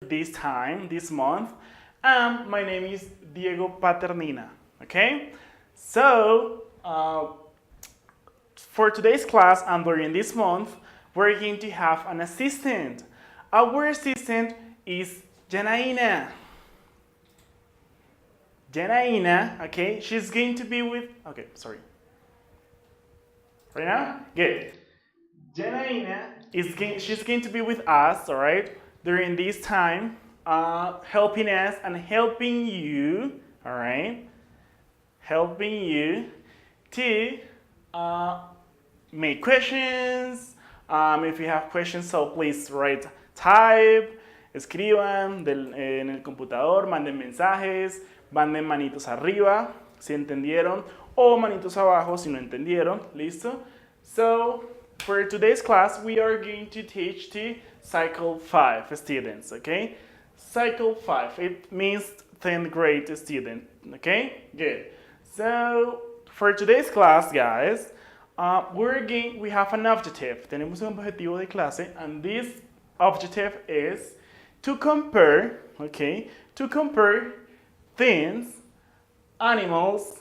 this time, this month. My name is Diego Paternina, okay? So, for today's class and during this month, we're going to have an assistant. Our assistant is Janaina. Janaina, okay? She's going to be with, okay, sorry. Right now? Good. Janaina she's going to be with us, all right, during this time, helping us and helping you, all right, helping you to make questions. If you have questions, so please type, escriban en el computador, manden mensajes, manden manitos arriba si entendieron o manitos abajo si no entendieron. ¿Listo? So, for today's class, we are going to teach the Cycle 5 students, okay? Cycle 5, it means 10th grade student, okay? Good. So, for today's class, guys, we have an objective. Tenemos un objetivo de clase, and this objective is to compare, okay? To compare things, animals,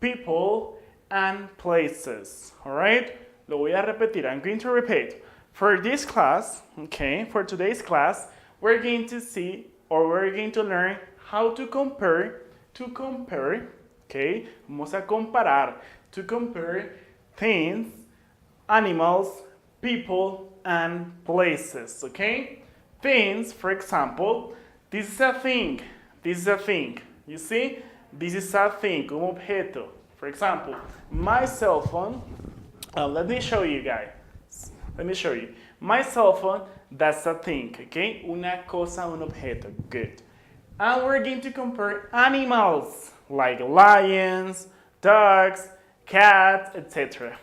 people, and places, all right? Lo voy a repetir. I'm going to repeat. For this class, okay, for today's class, we're going to see or we're going to learn how to compare, okay? Vamos a comparar, to compare things, animals, people, and places, okay? Things, for example, this is a thing, this is a thing. You see? This is a thing, un objeto. For example, my cell phone, let me show you guys. Let me show you. My cell phone, that's a thing, okay? Una cosa, un objeto. Good. And we're going to compare animals like lions, dogs, cats, etc.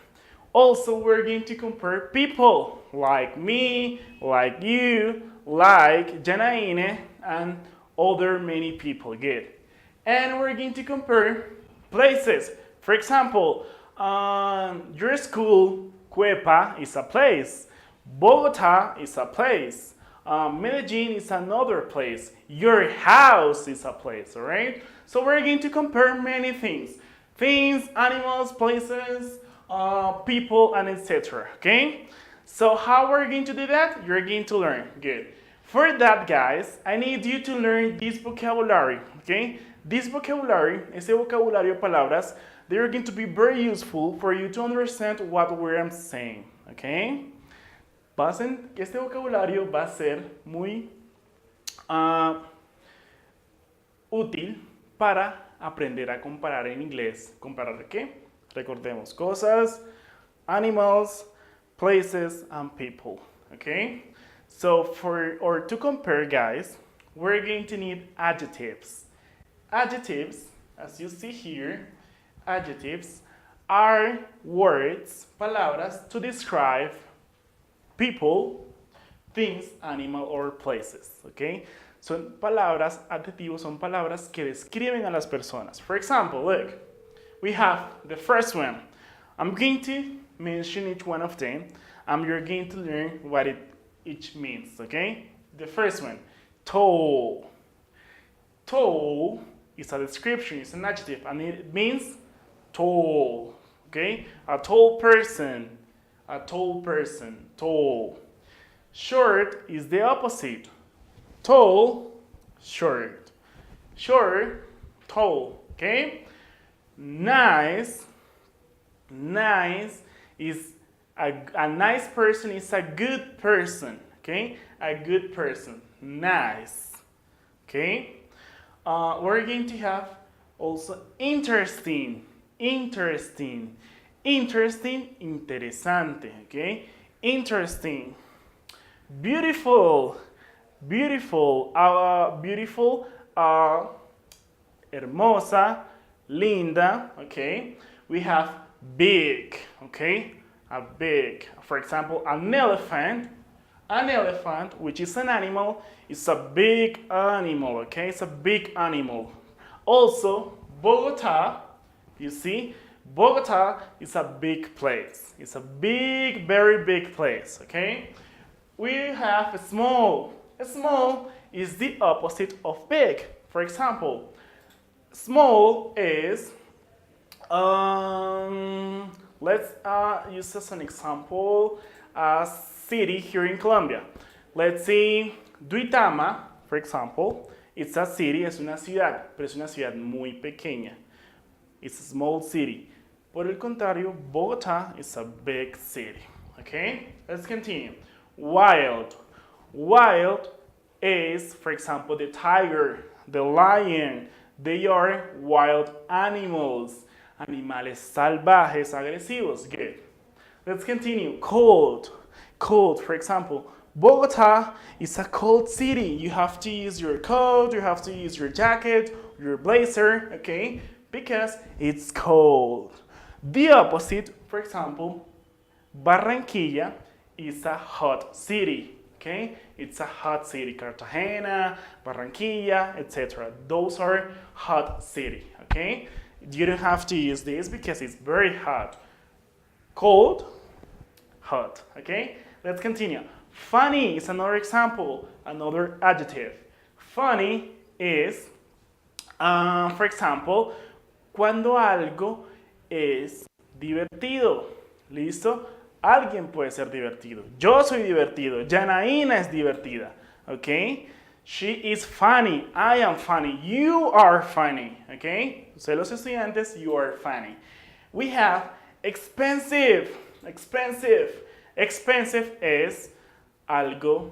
Also, we're going to compare people like me, like you, like Janaine, and other many people. Good. And we're going to compare places. For example, your school, Cuepa, is a place. Bogota is a place. Medellin is another place. Your house is a place, all right? So we're going to compare many things. Things, animals, places, people, and etc. Okay? So how we're going to do that? You're going to learn. Good. For that, guys, I need you to learn this vocabulary, okay? This vocabulary, ese vocabulario de palabras, they're going to be very useful for you to understand what we're saying, okay? Pasen que este vocabulario va a ser muy útil para aprender a comparar en inglés. ¿Comparar qué? Recordemos cosas, animals, places, and people, okay? So to compare, guys, we're going to need adjectives. Adjectives, as you see here, adjectives are words, palabras, to describe people, things, animal, or places, okay? Son palabras, adjetivos son palabras que describen a las personas. For example, look, we have the first one. I'm going to mention each one of them, and you're going to learn what each means, okay? The first one, tall. Tall is a description, it's an adjective, and it means tall, okay? A tall person, tall. Short is the opposite. Tall, short. Short, tall, okay? Nice is a nice person is a good person, okay? A good person, nice, okay? We're going to have also interesting, interesante, okay? Interesting. Beautiful, hermosa, linda, okay? We have big, okay? A big, for example, an elephant, which is an animal, is a big animal, okay? It's a big animal. Also, Bogota, you see, Bogota is a big place. It's a big, very big place, okay? We have a small, Small is the opposite of big. For example, small is, let's use as an example a city here in Colombia. Let's see, Duitama, for example, it's a city, es una ciudad, pero es una ciudad muy pequeña. It's a small city. Por el contrario, Bogotá is a big city. Okay, let's continue. Wild. Wild is, for example, the tiger, the lion. They are wild animals. Animales salvajes, agresivos. Good. Let's continue. Cold. Cold, for example, Bogotá is a cold city. You have to use your coat, you have to use your jacket, your blazer, okay? Because it's cold. The opposite, for example, Barranquilla is a hot city, okay? It's a hot city. Cartagena, Barranquilla, etc. Those are hot city, okay? You don't have to use this because it's very hot. Cold, hot, okay? Let's continue. Funny is another example, another adjective. Funny is, for example, cuando algo es divertido. ¿Listo? Alguien puede ser divertido. Yo soy divertido. Janaína es divertida. Okay? She is funny. I am funny. You are funny. Okay? Ustedes los estudiantes, you are funny. We have expensive. Expensive. Expensive es algo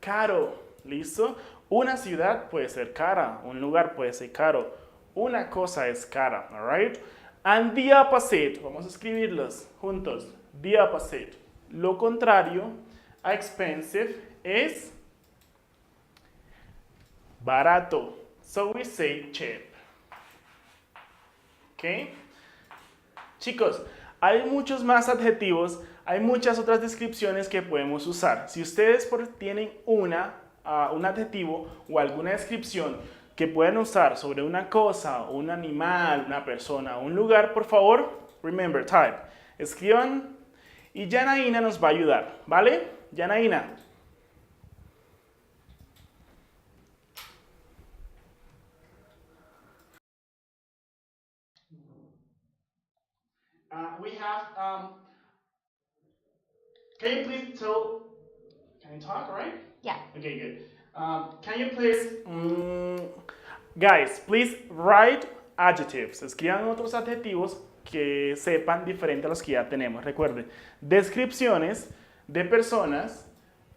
caro. ¿Listo? Una ciudad puede ser cara. Un lugar puede ser caro. Una cosa es cara. Alright? And the opposite. Vamos a escribirlos juntos. The opposite. Lo contrario a expensive es barato. So we say cheap. ¿Ok? Chicos, hay muchos más adjetivos, hay muchas otras descripciones que podemos usar. Si ustedes tienen un adjetivo o alguna descripción que puedan usar sobre una cosa, un animal, una persona, un lugar, por favor, remember, type. Escriban y Janaína nos va a ayudar, ¿vale? Janaína. We have, can you please can you talk, right? Yeah. Okay, good. Can you please, guys, please write adjectives. Escriban otros adjetivos que sepan diferente a los que ya tenemos. Recuerden, descripciones de personas,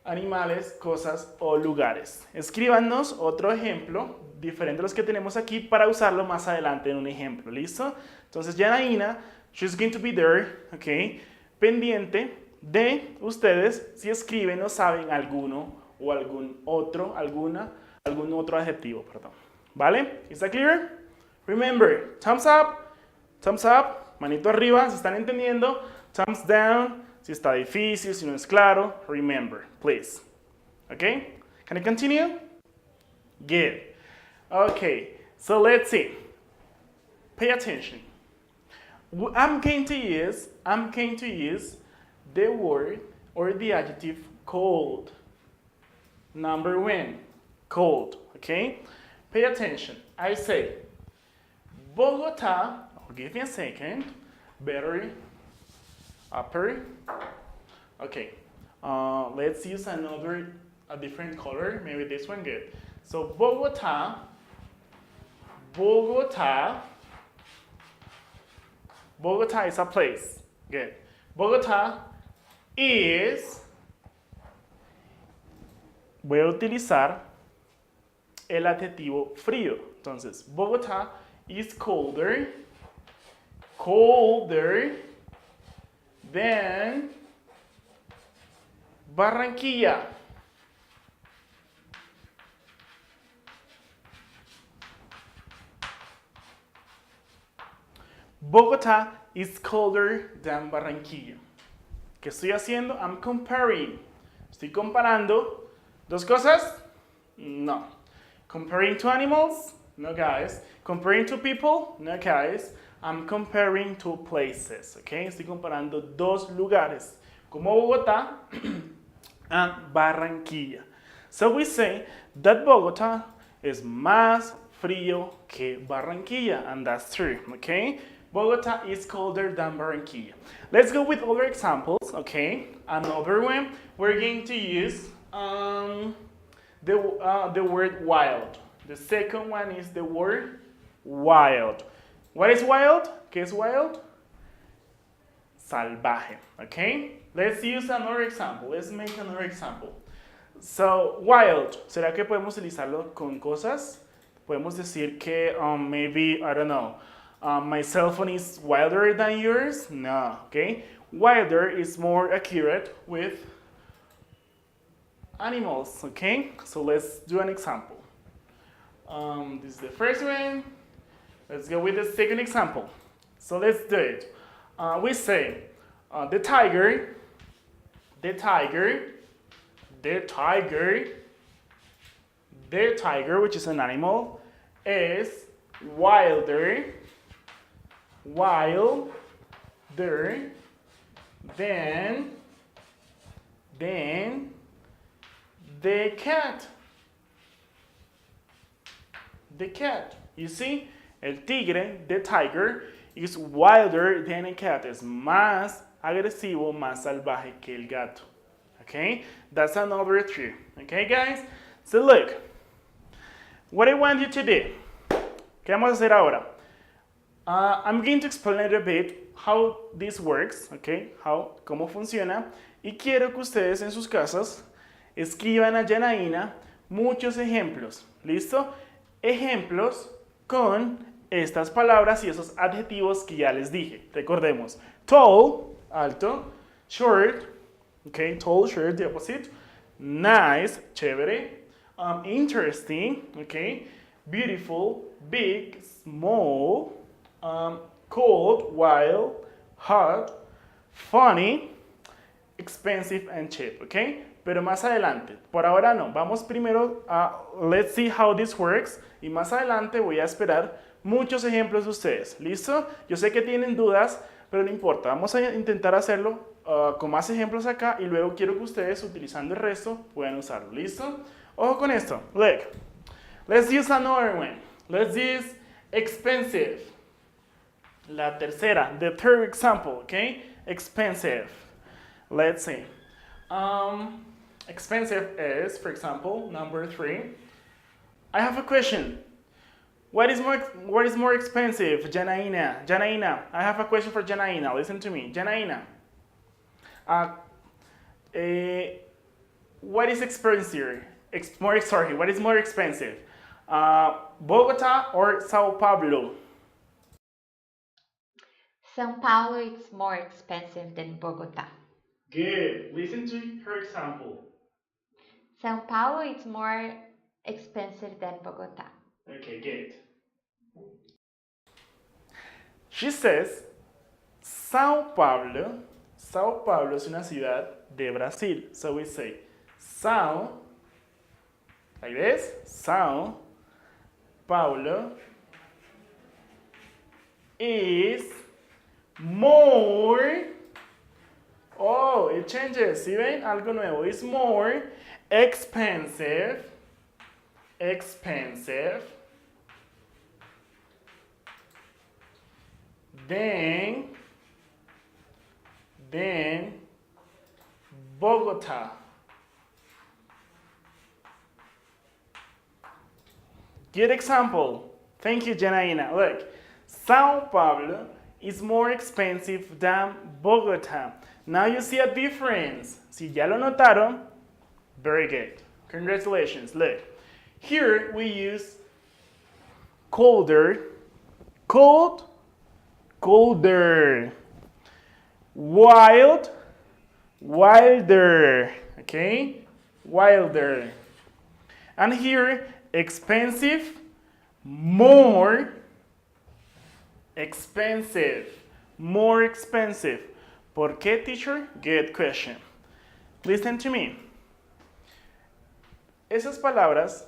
animales, cosas o lugares. Escríbanos otro ejemplo diferente a los que tenemos aquí para usarlo más adelante en un ejemplo. ¿Listo? Entonces, Janaína, she's going to be there, ¿ok? Pendiente de ustedes si escriben o saben alguno o algún otro adjetivo, perdón. ¿Vale? Is that clear? Remember, thumbs up, manito arriba si están entendiendo, thumbs down si está difícil, si no es claro. Remember, please. Okay? Can I continue? Good. Okay, so let's see. Pay attention. I'm going to use the word or the adjective cold. Number one, cold. Okay? Pay attention. I say, Bogota, give me a second, better, upper. Okay, let's use a different color, maybe this one, good. So Bogota is a place, good. Bogota is, voy a utilizar el adjetivo frío. Entonces, Bogotá is colder than Barranquilla. Bogotá is colder than Barranquilla. ¿Qué estoy haciendo? I'm comparing. Estoy comparando dos cosas. No. Comparing to animals? No, guys. Comparing to people? No, guys. I'm comparing two places, okay? Estoy comparando dos lugares, como Bogotá and Barranquilla. So we say that Bogota is más frío que Barranquilla, and that's true, okay? Bogota is colder than Barranquilla. Let's go with other examples, okay? Another one, we're going to use the word wild. The second one is the word wild. What is wild? ¿Qué es wild? Salvaje, okay? Let's use another example. Let's make another example. So, wild, ¿será que podemos utilizarlo con cosas? Podemos decir que, maybe, I don't know, my cell phone is wilder than yours? No, okay? Wilder is more accurate with animals, okay? So let's do an example. This is the first one. Let's go with the second example. So let's do it. We say the tiger, which is an animal, is wilder than the cat. The cat. You see, el tigre, the tiger, is wilder than a cat. Es más agresivo, más salvaje que el gato. Okay, that's another true. Okay, guys. So look, what I want you to do. ¿Qué vamos a hacer ahora? I'm going to explain a little bit how this works, okay? Cómo funciona. Y quiero que ustedes en sus casas escriban a Janaína muchos ejemplos. ¿Listo? Ejemplos con estas palabras y esos adjetivos que ya les dije. Recordemos, tall, alto, short, okay, tall, short, the opposite, nice, chévere, interesting, okay, beautiful, big, small, cold, wild, hot, funny, expensive and cheap, okay? Pero más adelante, por ahora no. Vamos primero a let's see how this works y más adelante voy a esperar muchos ejemplos de ustedes. ¿Listo? Yo sé que tienen dudas, pero no importa. Vamos a intentar hacerlo con más ejemplos acá y luego quiero que ustedes, utilizando el resto, puedan usarlo. ¿Listo? Ojo con esto. Look. Let's use another one. Let's use expensive. La tercera, the third example, okay? Expensive. Let's see. Expensive is, for example, number 3. I have a question. What is more expensive, Janaína? Janaína, I have a question for Janaína. Listen to me. Janaína. What is expensive? What is more expensive? Bogota or Sao Paulo? São Paulo is more expensive than Bogota. Good. Listen to her example. São Paulo is more expensive than Bogota. Okay, good. She says, Sao Paulo es una ciudad de Brasil. So we say, Sao, like this, Sao Paulo is more, oh, it changes, ¿sí ven? Algo nuevo, is more expensive than Bogota. Good example. Thank you, Janaína. Look, Sao Paulo is more expensive than Bogota. Now you see a difference. Si ya lo notaron, very good. Congratulations. Look, here we use colder, cold, colder, wild, wilder, okay, wilder. And here, expensive, more expensive, more expensive. ¿Por qué, teacher? Good question. Listen to me. Esas palabras,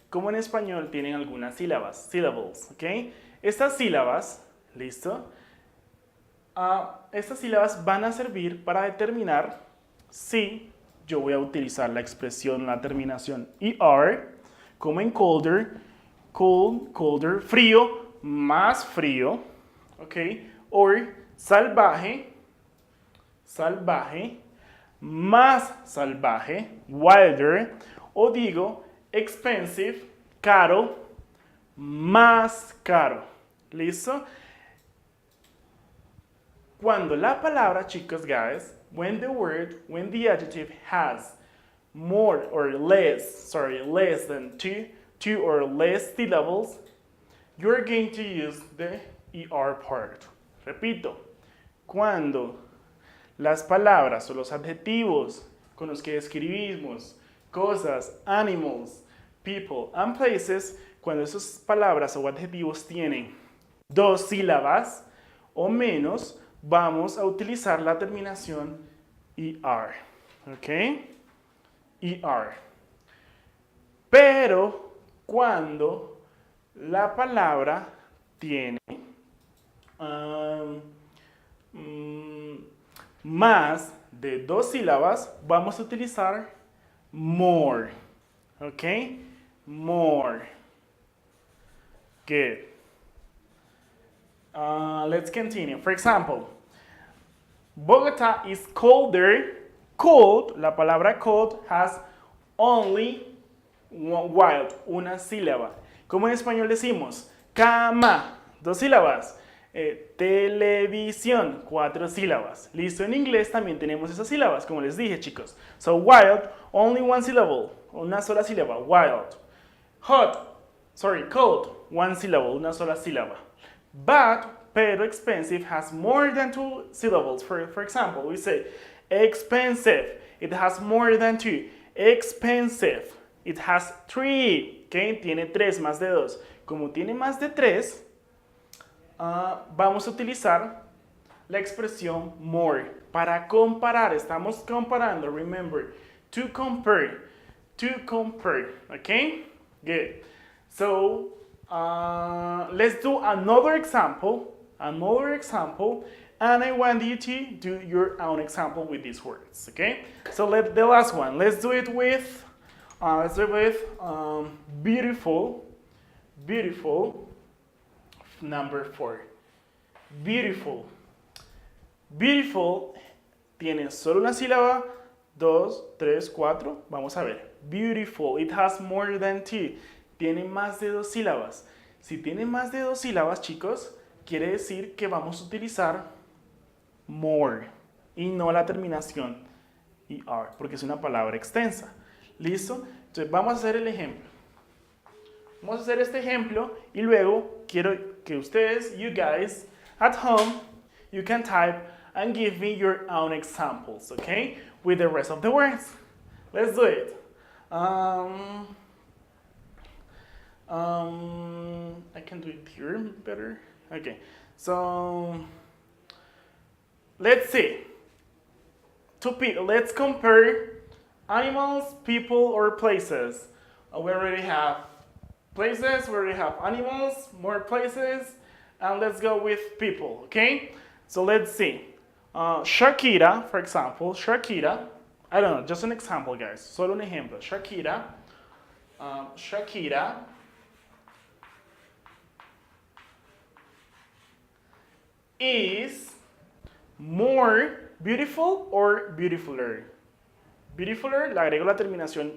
como en español, tienen algunas sílabas, syllables, ¿ok? Estas sílabas, ¿listo? Estas sílabas van a servir para determinar si yo voy a utilizar la expresión, la terminación ER, como en colder, cold, colder, frío, más frío, ¿ok? Or salvaje, salvaje, más salvaje, wilder, o digo expensive, caro, más caro. ¿Listo? Cuando la palabra, chicos, guys, when the adjective has more or less, less than two or less syllables, you're going to use the ER part. Repito, cuando las palabras o los adjetivos con los que describimos cosas, animals, people and places, cuando esas palabras o adjetivos tienen dos sílabas o menos, vamos a utilizar la terminación ER. ¿Ok? ER. Pero cuando la palabra tiene más de dos sílabas, vamos a utilizar more. ¿Ok? More. Good. Let's continue. For example, Bogota is colder. Cold, la palabra cold has only una sílaba. Como en español decimos, cama, dos sílabas. Televisión, cuatro sílabas. Listo, en inglés también tenemos esas sílabas, como les dije, chicos. So, wild, only one syllable, una sola sílaba, wild. Cold, one syllable, una sola sílaba. Pero expensive has more than two syllables. For example, we say expensive, it has more than two. Expensive, it has three. ¿Okay? Tiene tres, más de dos. Como tiene más de tres, vamos a utilizar la expresión more para comparar. Estamos comparando, remember, to compare, okay? Good. So, let's do another example, and I want you to do your own example with these words, okay? So the last one, let's do it with beautiful, number 4. Beautiful. Beautiful tiene solo una sílaba, 2, 3, 4. Vamos a ver. Beautiful. It has more than two. Tiene más de dos sílabas. Si tiene más de dos sílabas, chicos, quiere decir que vamos a utilizar more y no la terminación ER, porque es una palabra extensa. ¿Listo? Entonces vamos a hacer el ejemplo. Vamos a hacer este ejemplo y luego quiero que ustedes, you guys, at home, you can type and give me your own examples, okay? With the rest of the words. Let's do it. I can do it here better. Okay, so let's see. Let's compare animals, people, or places. We already have places, we already have animals, more places, and let's go with people, okay? So let's see. Shakira, for example, I don't know, just an example, guys. Solo un ejemplo. Shakira is more beautiful or beautifuler. Beautifuler, le agrego la terminación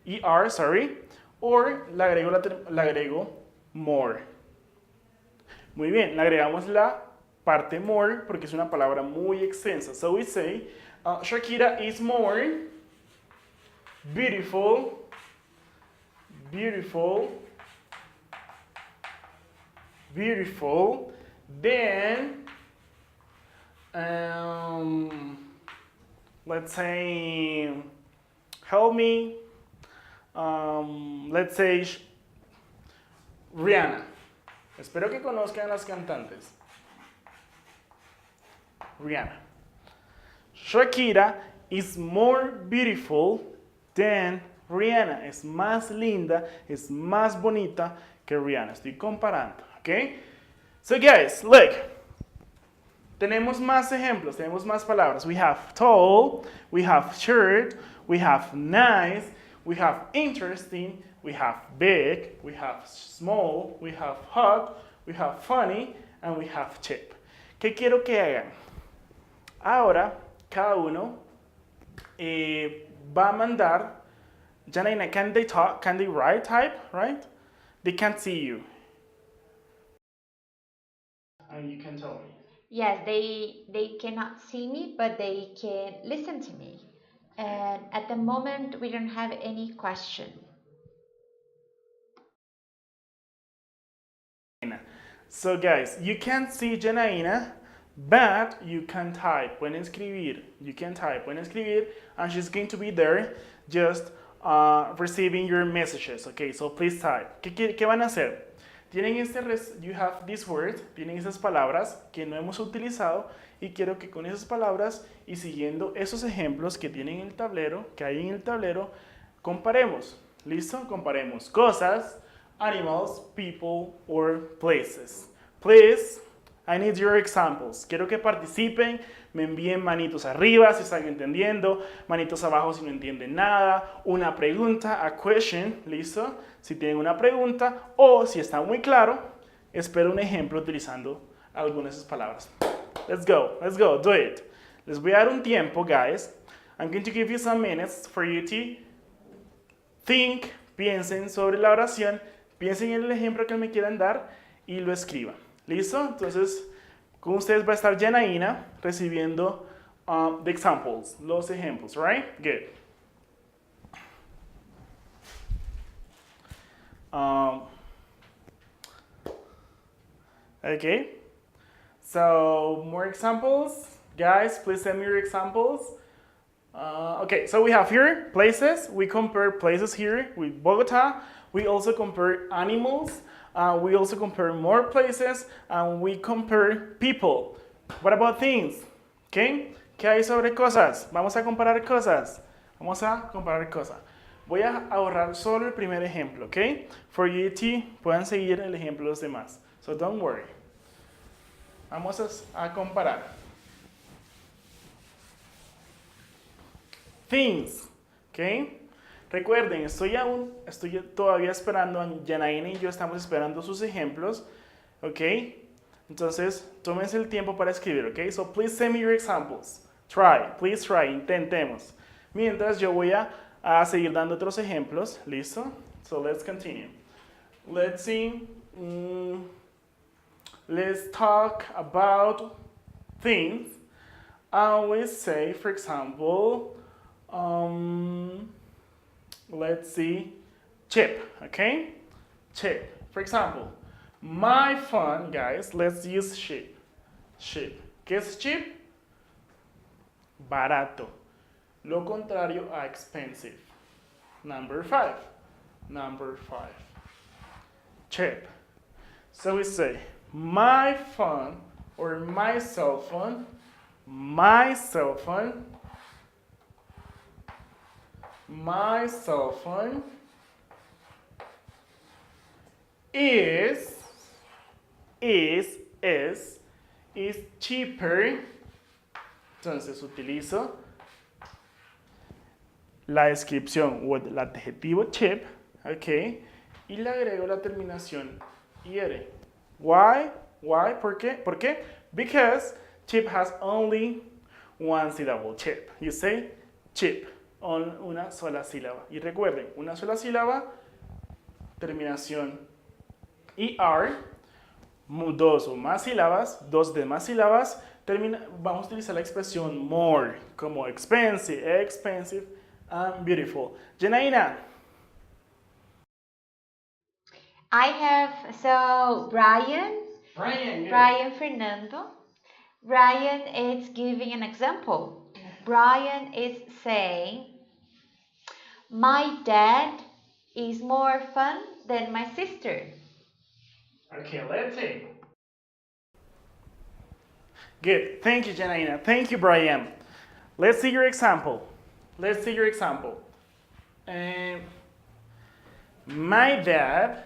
ER, sorry, or le agrego more. Muy bien, le agregamos la parte more porque es una palabra muy extensa. So we say, Shakira is more beautiful than, let's say, help me, let's say, Rihanna. Espero que conozcan las cantantes. Rihanna. Shakira is more beautiful than Rihanna. Es más linda, es más bonita que Rihanna. Estoy comparando, ¿ok? So guys, look. Tenemos más ejemplos, tenemos más palabras. We have tall, we have short, we have nice, we have interesting, we have big, we have small, we have hot, we have funny, and we have cheap. ¿Qué quiero que hagan? Ahora, cada uno va a mandar. Janaina, can they talk? Can they write type? Right? They can't see you. And you can tell me. Yes, they cannot see me, but they can listen to me. And at the moment, we don't have any question. So guys, you can't see Janaina, but you can type. Pueden escribir. You can type. Pueden escribir, and she's going to be there just receiving your messages. Okay, so please type. ¿Qué van a hacer? Tienen you have this word, tienen esas palabras que no hemos utilizado y quiero que con esas palabras y siguiendo esos ejemplos que tienen en el tablero, que hay en el tablero, comparemos. ¿Listo? Comparemos cosas, animals, people, or places. Please, I need your examples. Quiero que participen, me envíen manitos arriba si están entendiendo, manitos abajo si no entienden nada, una pregunta, a question, ¿listo? Si tienen una pregunta o si está muy claro, espero un ejemplo utilizando algunas de esas palabras. Let's go, do it. Les voy a dar un tiempo, guys. I'm going to give you some minutes for you to think, piensen sobre la oración, piensen en el ejemplo que me quieran dar y lo escriban. ¿Listo? Entonces, con ustedes va a estar Janaina recibiendo the examples, los ejemplos, right? Good. Okay. So, more examples. Guys, please send me your examples. Okay, so we have here places. We compare places here with Bogota. We also compare animals. We also compare more places. And we compare people. What about things? Okay? ¿Qué hay sobre cosas? Vamos a comparar cosas. Voy a ahorrar solo el primer ejemplo, ¿ok? For you to puedan seguir el ejemplo de los demás. So don't worry. Vamos a comparar. Things, ¿ok? Recuerden, estoy todavía esperando, Janaina y yo estamos esperando sus ejemplos, ¿ok? Entonces, tómense el tiempo para escribir, ¿ok? So please send me your examples. Please try, intentemos. Mientras yo voy a seguir dando otros ejemplos, ¿listo? So let's continue. Let's see. Let's talk about things. I will say, for example, let's see, chip, okay? Chip. For example, my phone, guys, let's use cheap. Cheap. ¿Qué es cheap? Barato. Lo contrario a expensive. Number 5. Cheap. So we say, my phone or my cell phone is cheaper. Entonces utilizo la descripción o el adjetivo cheap, ¿ok? Y le agrego la terminación IR. Why? ¿Por qué? Because cheap has only one syllable, cheap. You say cheap, on una sola sílaba. Y recuerden, una sola sílaba, terminación ER, dos o más sílabas, dos de más sílabas, vamos a utilizar la expresión more, como expensive, and beautiful. Janaina. I have, so Brian Fernando. Brian is giving an example. Brian is saying, my dad is more fun than my sister. Okay, let's see. Good. Thank you, Janaina. Thank you, Brian. Let's see your example. My dad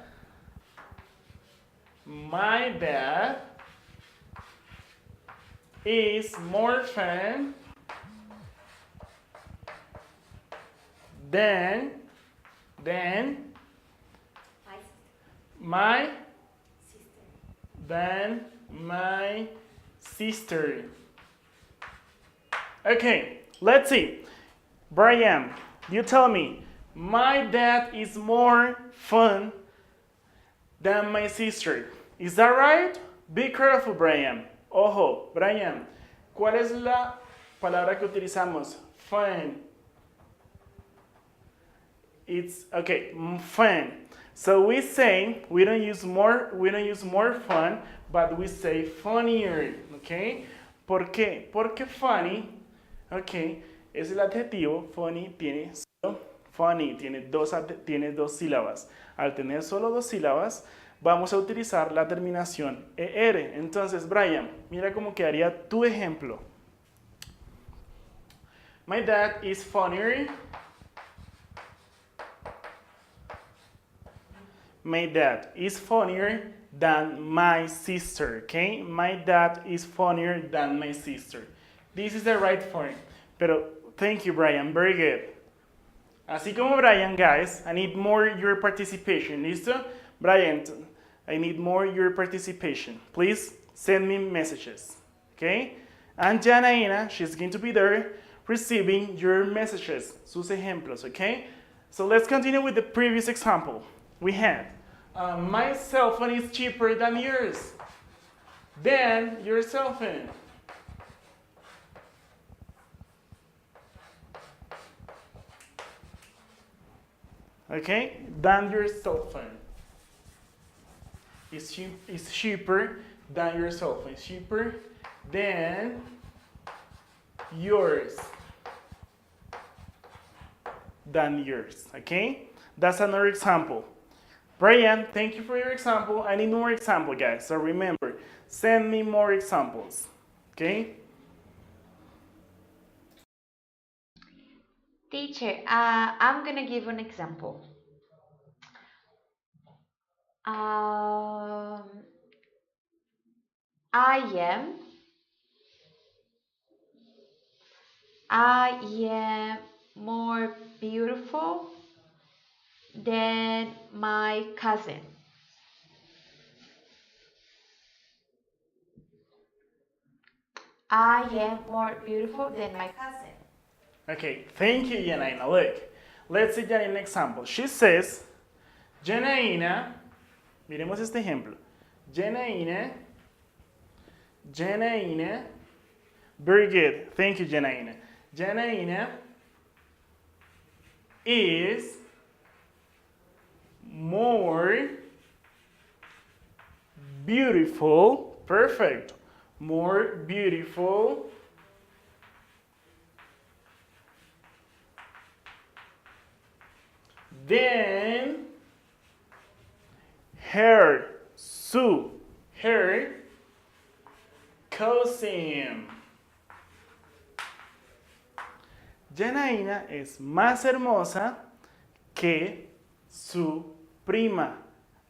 is more fun than my sister. Okay, let's see. Brian, you tell me, my dad is more fun than my sister. Is that right? Be careful, Brian. Ojo, Brian, ¿cuál es la palabra que utilizamos? Fun. It's okay, fun. So we say we don't use more fun, but we say funnier, okay? ¿Por qué? Porque funny, okay, es el adjetivo. Funny tiene tiene dos sílabas. Al tener solo dos sílabas, vamos a utilizar la terminación er. Entonces, Brian, mira cómo quedaría tu ejemplo. My dad is funnier. My dad is funnier than my sister, okay? My dad is funnier than my sister. This is the right form. Pero, thank you, Brian. Very good. Así como Brian, guys, I need more your participation. ¿Listo? Brian, I need more your participation. Please send me messages, okay? And Janaina, she's going to be there receiving your messages, sus ejemplos, okay? So let's continue with the previous example. We had, my cell phone is cheaper than yours. Than your cell phone. Okay, than your cell phone. It's cheaper than your cell phone. It's cheaper than yours. Than yours, okay? That's another example. Brian, thank you for your example. I need more example, guys. So remember, send me more examples, okay? Teacher, I'm gonna give an example. I am more beautiful than my cousin. I am more beautiful than my cousin. Okay, thank you, Janaina. Look, let's see Janaina example. She says, Janaina, miremos este ejemplo. Janaina, very good. Thank you, Janaina. Janaina is more beautiful. Perfect. More beautiful than her cousin. Janaina es más hermosa que su prima.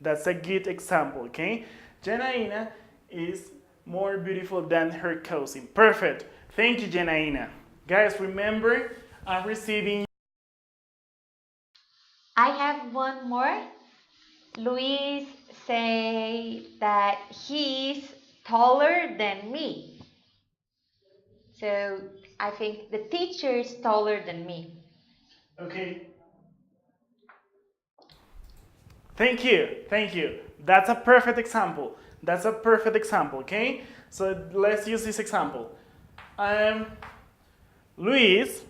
That's a good example, okay? Janaina is more beautiful than her cousin. Perfect. Thank you, Janaina. Guys, remember, I'm receiving. I have one more. Luis say that he's taller than me. So I think the teacher is taller than me. Okay. Thank you. That's a perfect example. Okay? So let's use this example. Luis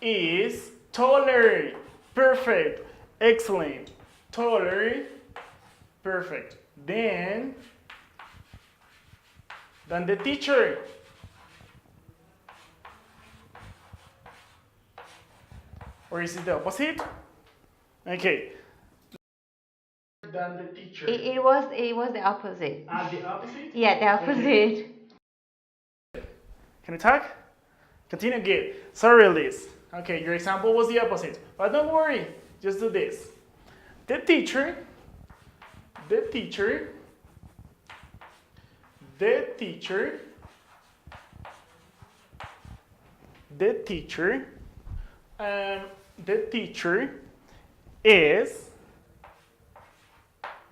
is taller. Perfect. Excellent. Taller. Perfect. Than the teacher. Or is it the opposite? Okay. Than the teacher. It was the opposite. The opposite? Yeah, the opposite. Okay. Can you talk? Continue. Good. Sorry, Liz. Okay, your example was the opposite. But don't worry. Just do this. The teacher the teacher is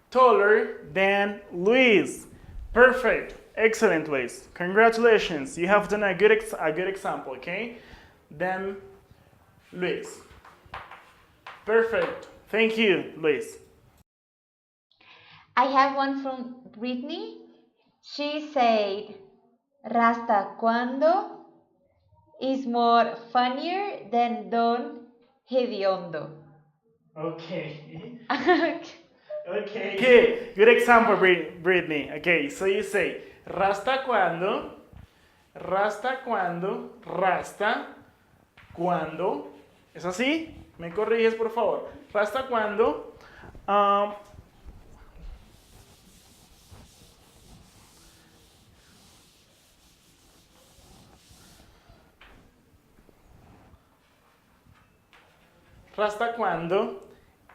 taller than Luis. Perfect. Excellent, Luis. Congratulations. You have done a good example, okay? Then Luis. Perfect. Thank you, Luis. I have one from Brittany. She said, Rasta cuando is more funnier than Don Hediondo. Okay. Okay. Good example, Brittany. Okay, so you say, rasta cuando, ¿es así? ¿Me corriges, por favor? Rasta cuando, rasta cuando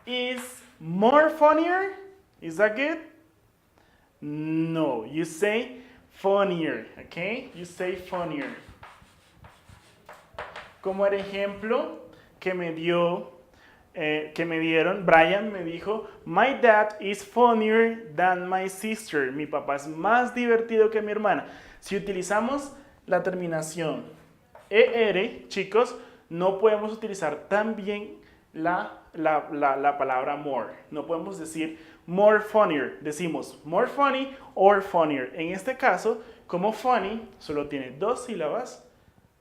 is more funnier? Is that good? No, you say funnier, okay? You say funnier. Como el ejemplo que me dieron, Brian me dijo, my dad is funnier than my sister. Mi papá es más divertido que mi hermana. Si utilizamos la terminación ER, chicos, no podemos utilizar también la palabra more. No podemos decir more funnier. Decimos more funny or funnier. En este caso, como funny solo tiene dos sílabas,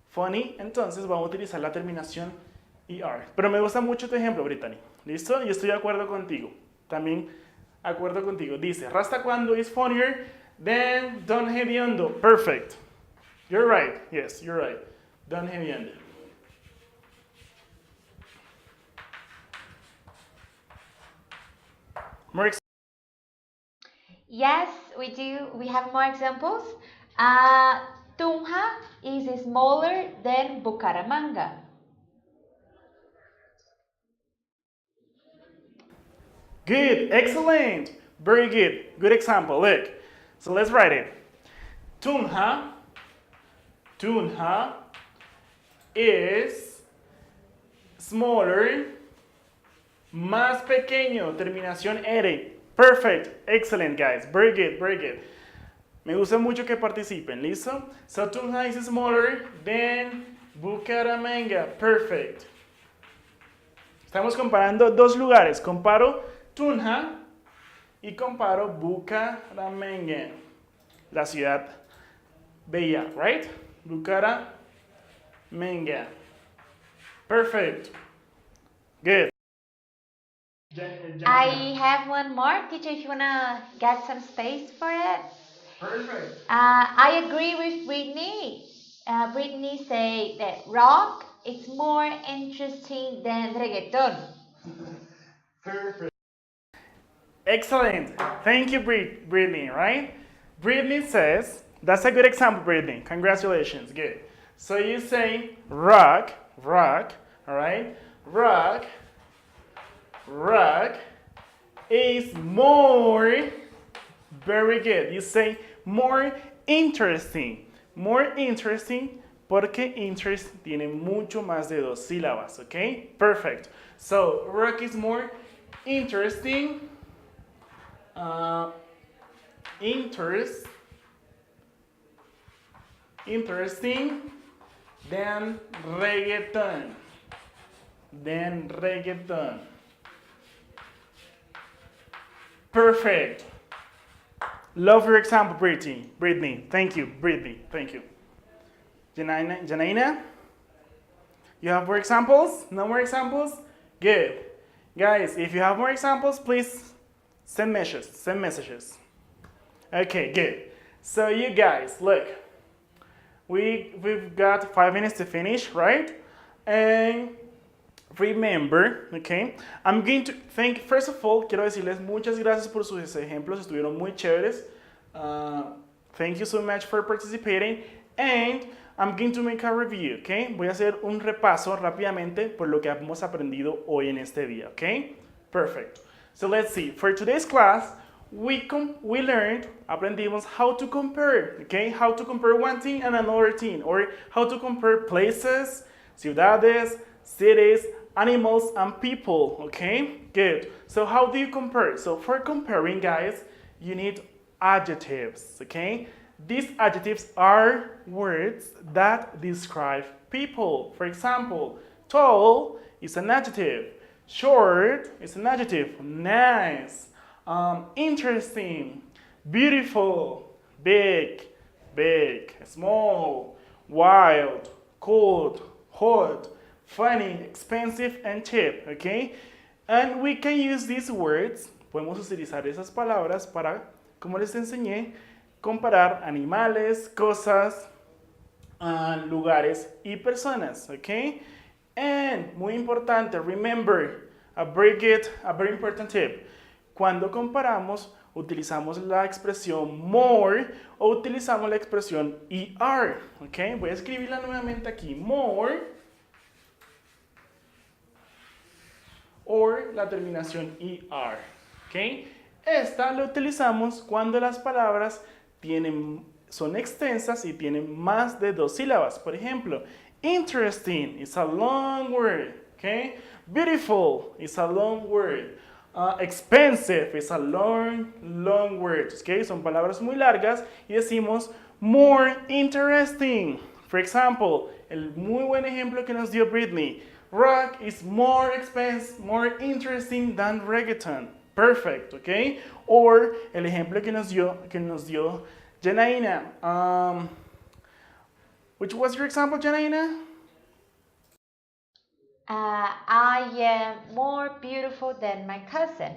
funny, entonces vamos a utilizar la terminación ER. Pero me gusta mucho tu ejemplo, Brittany. ¿Listo? Yo estoy de acuerdo contigo. También acuerdo contigo. Dice, Rasta cuando is funnier than Don Hediondo. Perfect. You're right. Yes, you're right. Don Hediondo. More Yes, we do. We have more examples. Tunja is smaller than Bucaramanga. Good, excellent, very good. Good example, look. So let's write it. Tunja is smaller, más pequeño, terminación R. Perfect, excellent guys, very good, very good. Me gusta mucho que participen, ¿listo? So Tunja is smaller than Bucaramanga, perfect. Estamos comparando dos lugares, comparo Tunja y comparo Bucaramanga, la ciudad bella, right? Bucaramanga. Perfect. Good. I have one more. Teacher, if you want to get some space for it. Perfect. I agree with Brittany. Brittany said that rock is more interesting than reggaeton. Perfect. Excellent. Thank you, Brittany, right? Brittany says, that's a good example, Brittany. Congratulations. Good. So you say rock, all right? Rock is more, very good. You say more interesting. More interesting porque interest tiene mucho más de dos sílabas, okay? Perfect. So rock is more interesting. Interesting than reggaeton. Perfect. Love your example, Brittany. Thank you, Brittany. Thank you. Janaina? You have more examples? No more examples? Good. Guys, if you have more examples, please send messages. Okay, good. So you guys, look. We've got 5 minutes to finish, right? And remember, okay, I'm going to first of all, quiero decirles muchas gracias por sus ejemplos, estuvieron muy chéveres. Thank you so much for participating. And I'm going to make a review, okay? Voy a hacer un repaso rápidamente por lo que hemos aprendido hoy en este día, okay? Perfect. So let's see. For today's class, we learned, aprendimos how to compare, okay? How to compare one thing and another thing, or how to compare places, ciudades, cities, animals, and people, okay? Good. So how do you compare? So for comparing, guys, you need adjectives, okay? These adjectives are words that describe people. For example, tall is an adjective. Short is an adjective. Nice. Interesting. Beautiful. Big. Big. Small. Wild. Cold. Hot. Funny. Expensive and cheap. Okay? And we can use these words. Podemos utilizar esas palabras para, como les enseñé, comparar animales, cosas, lugares y personas. Okay? And, muy importante, remember, a very important tip. Cuando comparamos, utilizamos la expresión more o utilizamos la expresión ER. ¿Ok? Voy a escribirla nuevamente aquí. More o la terminación ER. ¿Ok? Esta la utilizamos cuando las palabras son extensas y tienen más de 2 sílabas. Por ejemplo, interesting is a long word, okay? Beautiful is a long word. Expensive is a long word, okay? Son palabras muy largas y decimos more interesting. For example, el muy buen ejemplo que nos dio Britney. Rock is more expensive, more interesting than reggaeton. Perfect, okay? Or el ejemplo que nos dio Janaina. Which was your example, Janaina? I am more beautiful than my cousin.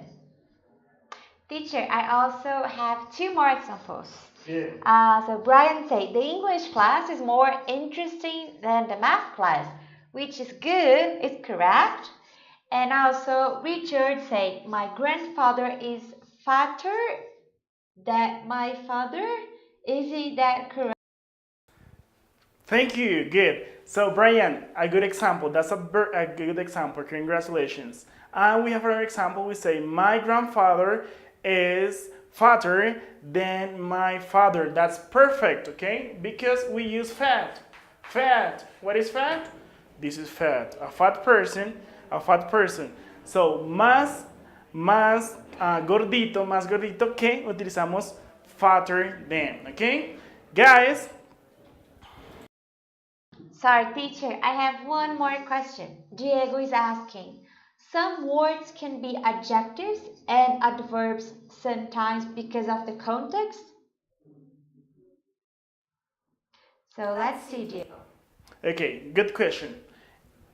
Teacher, I also have 2 more examples. Yeah. So Brian said the English class is more interesting than the math class, which is good, it's correct. And also Richard said my grandfather is fatter than my father. Is that correct? Thank you. Good. So, Brian, a good example. That's a good example. Congratulations. And we have another example. We say, my grandfather is fatter than my father. That's perfect, okay? Because we use fat. Fat. What is fat? This is fat. A fat person. A fat person. So, más gordito que utilizamos fatter than, okay? Guys, Sorry, teacher, I have one more question. Diego is asking, some words can be adjectives and adverbs sometimes because of the context? So let's see, Diego. okay, good question.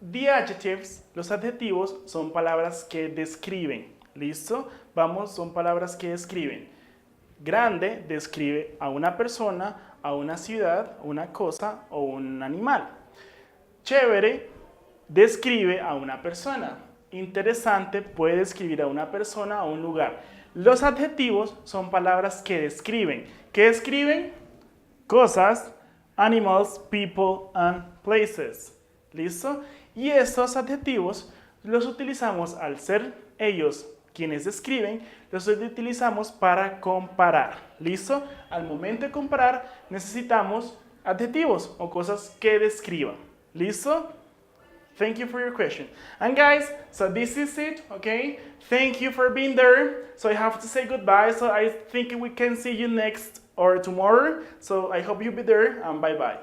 The adjectives, los adjetivos, son palabras que describen. ¿Listo? Vamos, son palabras que describen. Grande describe a una persona, a una ciudad, una cosa o un animal. Chévere describe a una persona. Interesante puede describir a una persona o un lugar. Los adjetivos son palabras que describen. ¿Qué describen? Cosas, animals, people, and places. ¿Listo? Y estos adjetivos los utilizamos al ser ellos quienes describen, los utilizamos para comparar. ¿Listo? Al momento de comparar necesitamos adjetivos o cosas que describan. ¿Listo? Thank you for your question. And guys, so this is it, okay? Thank you for being there. So I have to say goodbye. So I think we can see you next or tomorrow. So I hope you'll be there and bye-bye.